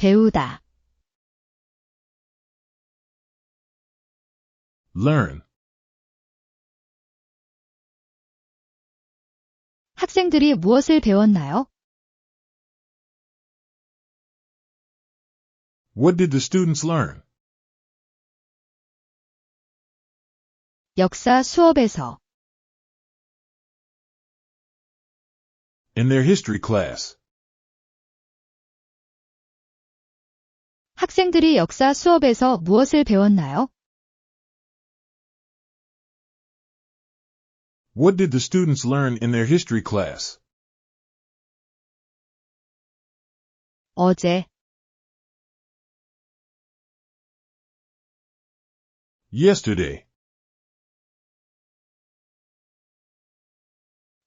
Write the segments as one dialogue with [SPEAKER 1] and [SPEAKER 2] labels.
[SPEAKER 1] 배우다,
[SPEAKER 2] learn,
[SPEAKER 1] 학생들이 무엇을 배웠나요?
[SPEAKER 2] what did the students learn?
[SPEAKER 1] 역사 수업에서,
[SPEAKER 2] In their history class.
[SPEAKER 1] 학생들이 역사 수업에서 무엇을 배웠나요?
[SPEAKER 2] What did the students learn in their history class?
[SPEAKER 1] 어제,
[SPEAKER 2] Yesterday.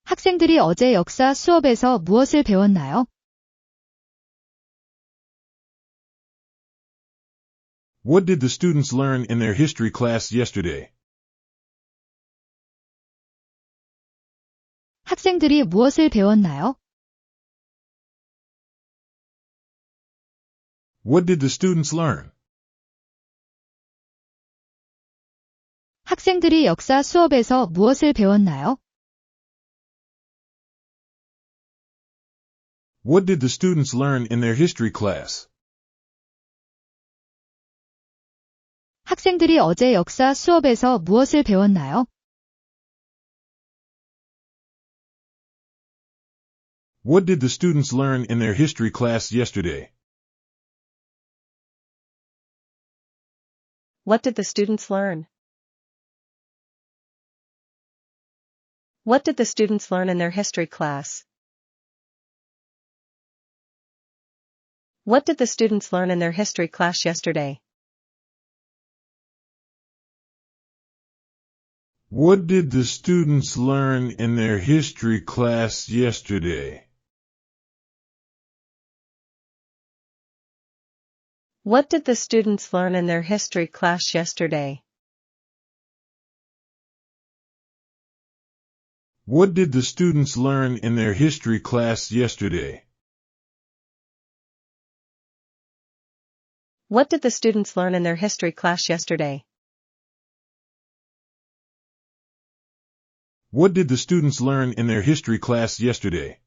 [SPEAKER 1] 학생들이 어제 역사 수업에서 무엇을 배웠나요?
[SPEAKER 2] What did the students learn in their history class yesterday?
[SPEAKER 1] 학생들이 무엇을 배웠나요?
[SPEAKER 2] What did the students learn?
[SPEAKER 1] 학생들이 역사 수업에서 무엇을 배웠나요?
[SPEAKER 2] What did the students learn in their history class?
[SPEAKER 1] 학생들이 어제 역사 수업에서 무엇을 배웠나요?
[SPEAKER 2] What did the students learn in their history class yesterday?
[SPEAKER 3] What did the students learn? What did the students learn in their history class? What did the students learn in their history class yesterday?
[SPEAKER 2] What did the students learn in their history class yesterday?
[SPEAKER 3] What did the students learn in their history class yesterday?
[SPEAKER 2] What did the students learn in their history class yesterday?
[SPEAKER 3] What did the students learn in their history class yesterday?
[SPEAKER 2] What did the students learn in their history class yesterday?